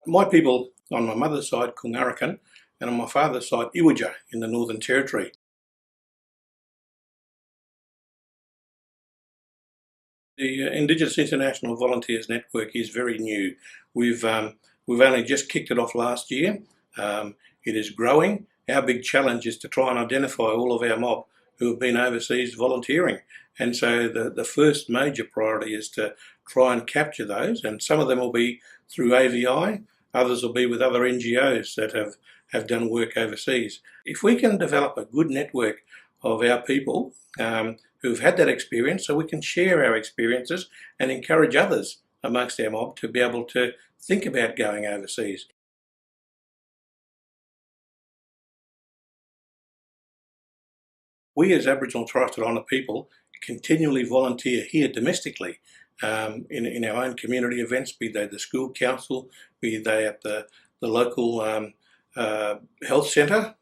My people on my mother's side, Kungarakan, and on my father's side, Iwija in the Northern Territory. The Indigenous International Volunteers Network is very new. We've only just kicked it off last year. It is growing. Our big challenge is to try and identify all of our mob who have been overseas volunteering. And so the first major priority is to try and capture those, and some of them will be through AVI, others will be with other NGOs that have done work overseas. If we can develop a good network of our people who've had that experience, so we can share our experiences and encourage others amongst our mob to be able to think about going overseas. We as Aboriginal and Torres Strait Islander people continually volunteer here domestically in our own community events, be they the school council, be they at the local health centre,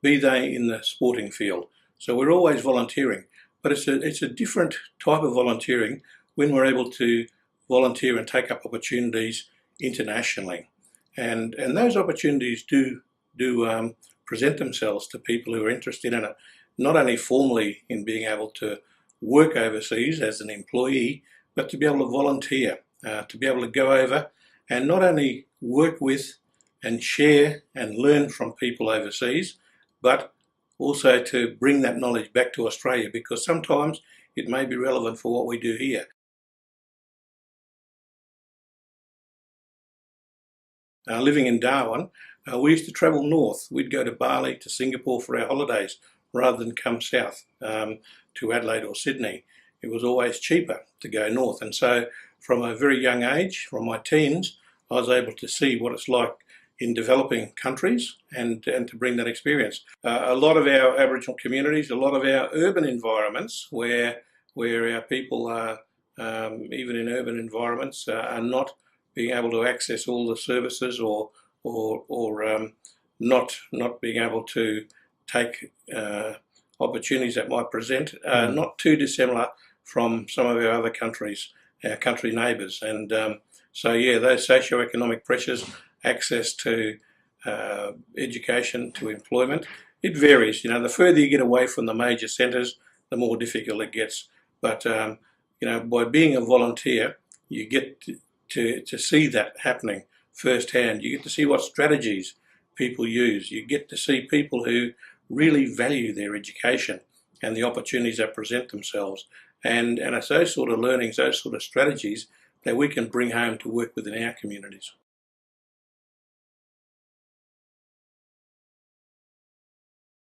be they in the sporting field. So we're always volunteering, but it's a different type of volunteering when we're able to volunteer and take up opportunities internationally. And those opportunities do present themselves to people who are interested in it, not only formally in being able to work overseas as an employee, but to be able to volunteer, to be able to go over and not only work with and share and learn from people overseas, but also to bring that knowledge back to Australia, because sometimes it may be relevant for what we do here. Living in Darwin, we used to travel north. We'd go to Bali, to Singapore for our holidays, rather than come south to Adelaide or Sydney. It was always cheaper to go north. And so from a very young age, from my teens, I was able to see what it's like in developing countries and to bring that experience. A lot of our Aboriginal communities, a lot of our urban environments where our people are, even in urban environments, are not being able to access all the services or not being able to take opportunities that might present, not too dissimilar from some of our other countries, our country neighbours. And so yeah, those socio-economic pressures, access to education, to employment, it varies. You know, the further you get away from the major centres, the more difficult it gets. But you know, by being a volunteer, you get to see that happening firsthand. You get to see what strategies people use. You get to see people who really value their education and the opportunities that present themselves. And it's those sort of learnings, those sort of strategies that we can bring home to work within our communities.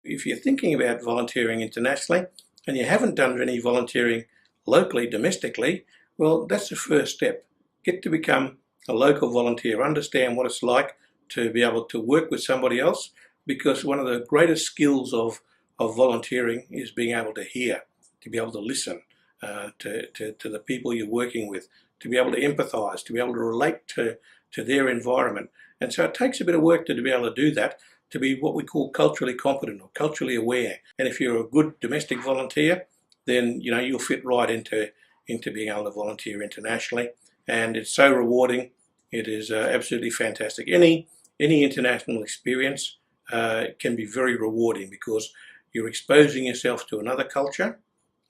If you're thinking about volunteering internationally and you haven't done any volunteering locally, domestically, well, that's the first step. Get to become a local volunteer, understand what it's like to be able to work with somebody else, because one of the greatest skills of volunteering is being able to hear, to be able to listen to the people you're working with, to be able to empathise, to be able to relate to their environment. And so it takes a bit of work to be able to do that, to be what we call culturally competent or culturally aware. And if you're a good domestic volunteer, then you know you'll fit right into being able to volunteer internationally. And it's so rewarding. It is absolutely fantastic. Any international experience can be very rewarding because you're exposing yourself to another culture,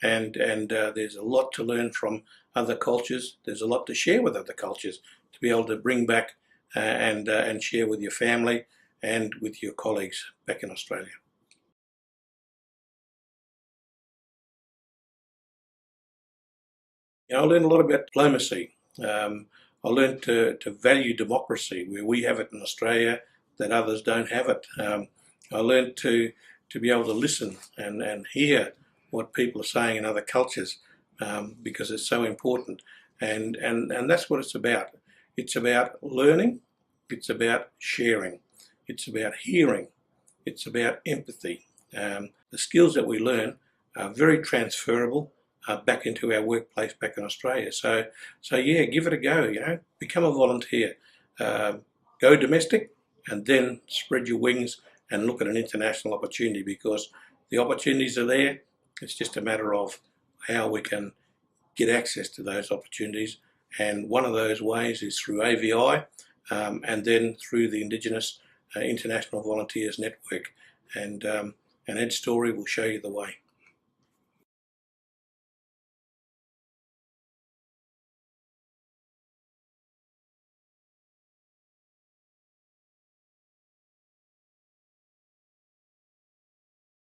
and there's a lot to learn from other cultures. There's a lot to share with other cultures to be able to bring back and share with your family and with your colleagues back in Australia. You know, I learned a lot about diplomacy. I learned to value democracy where we have it in Australia that others don't have it. I learned to be able to listen and hear what people are saying in other cultures because it's so important. And that's what it's about. It's about learning. It's about sharing. It's about hearing. It's about empathy. The skills that we learn are very transferable back into our workplace back in Australia. So yeah, give it a go. You know, become a volunteer. Go domestic, and then spread your wings and look at an international opportunity, because the opportunities are there. It's just a matter of how we can get access to those opportunities. And one of those ways is through AVI. and then through the Indigenous International Volunteers Network. And Ed's story will show you the way.